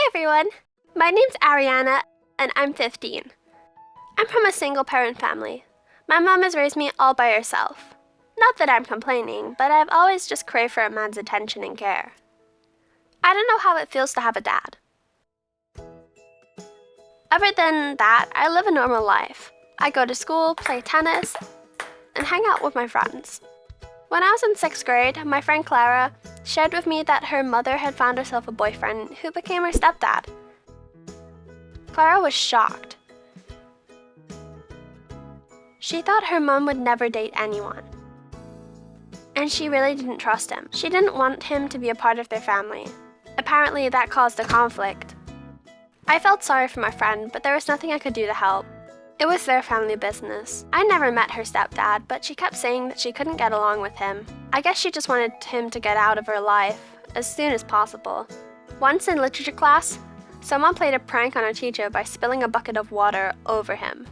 everyone! My name's Ariana, and I'm 15. I'm from a single-parent family. My mom has raised me all by herself. Not that I'm complaining, but I've always just craved for a man's attention and care. I don't know how it feels to have a dad. Other than that, I live a normal life. I go to school, play tennis, and hang out with my friends. When I was in 6th grade, my friend Clara shared with me that her mother had found herself a boyfriend who became her stepdad. Clara was shocked. She thought her mom would never date anyone. And she really didn't trust him. She didn't want him to be a part of their family. Apparently, that caused a conflict. I felt sorry for my friend, but there was nothing I could do to help. It was their family business. I never met her stepdad, but she kept saying that she couldn't get along with him. I guess she just wanted him to get out of her life as soon as possible. Once in literature class, someone played a prank on our teacher by spilling a bucket of water over him.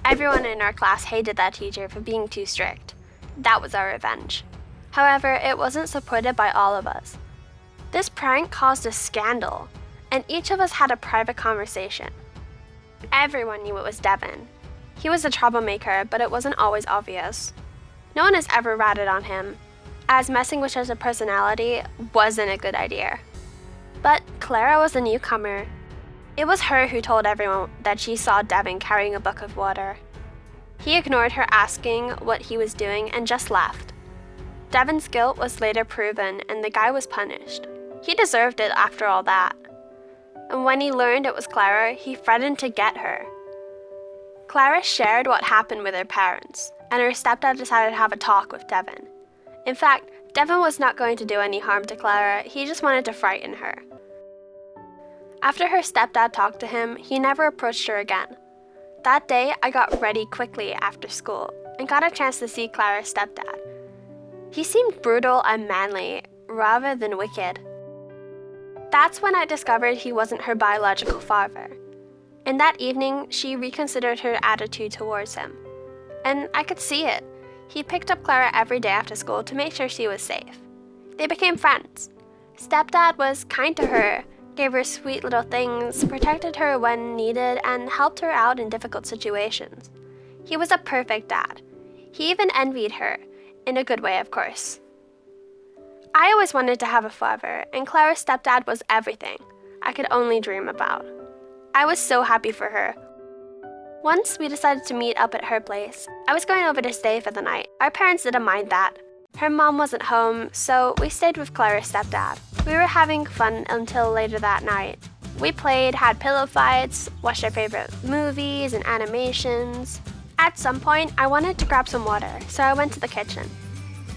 Everyone in our class hated that teacher for being too strict. That was our revenge. However, it wasn't supported by all of us. This prank caused a scandal, and each of us had a private conversation. Everyone knew it was Devin. He was a troublemaker, but it wasn't always obvious. No one has ever ratted on him, as messing with such a personality wasn't a good idea. But Clara was a newcomer. It was her who told everyone that she saw Devin carrying a bucket of water. He ignored her asking what he was doing and just left. Devin's guilt was later proven and the guy was punished. He deserved it after all that. And when he learned it was Clara, he threatened to get her. Clara shared what happened with her parents, and her stepdad decided to have a talk with Devin. In fact, Devin was not going to do any harm to Clara, he just wanted to frighten her. After her stepdad talked to him, he never approached her again. That day, I got ready quickly after school and got a chance to see Clara's stepdad. He seemed brutal and manly, rather than wicked. That's when I discovered he wasn't her biological father. And that evening, she reconsidered her attitude towards him. And I could see it. He picked up Clara every day after school to make sure she was safe. They became friends. Stepdad was kind to her, gave her sweet little things, protected her when needed, and helped her out in difficult situations. He was a perfect dad. He even envied her, in a good way, of course. I always wanted to have a father, and Clara's stepdad was everything I could only dream about. I was so happy for her. Once we decided to meet up at her place. I was going over to stay for the night. Our parents didn't mind that. Her mom wasn't home, so we stayed with Clara's stepdad. We were having fun until later that night. We played, had pillow fights, watched our favorite movies and animations. At some point, I wanted to grab some water, so I went to the kitchen.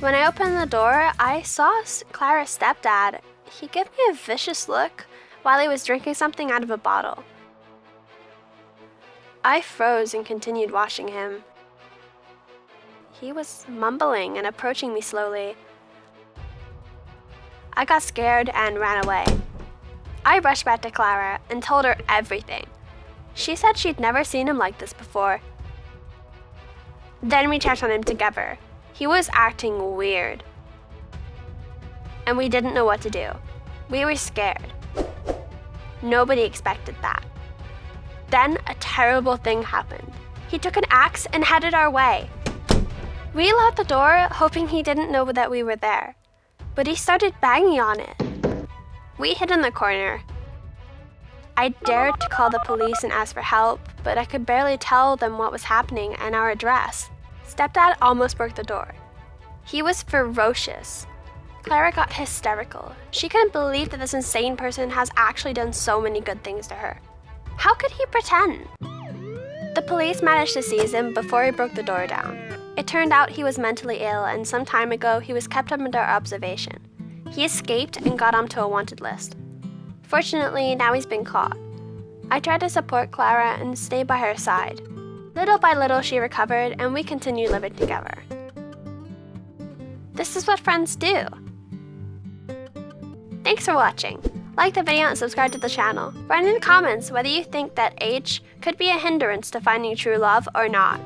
When I opened the door, I saw Clara's stepdad. He gave me a vicious look while he was drinking something out of a bottle. I froze and continued watching him. He was mumbling and approaching me slowly. I got scared and ran away. I rushed back to Clara and told her everything. She said she'd never seen him like this before. Then we checked on him together. He was acting weird. And we didn't know what to do. We were scared. Nobody expected that. Then a terrible thing happened. He took an axe and headed our way. We locked the door, hoping he didn't know that we were there. But he started banging on it. We hid in the corner. I dared to call the police and ask for help, but I could barely tell them what was happening and our address. Stepdad almost broke the door. He was ferocious. Clara got hysterical. She couldn't believe that this insane person has actually done so many good things to her. How could he pretend? The police managed to seize him before he broke the door down. It turned out he was mentally ill, and some time ago he was kept under observation. He escaped and got onto a wanted list. Fortunately, now he's been caught. I tried to support Clara and stay by her side. Little by little, she recovered, and we continued living together. This is what friends do. Thanks for watching. Like the video and subscribe to the channel. Write in the comments whether you think that age could be a hindrance to finding true love or not.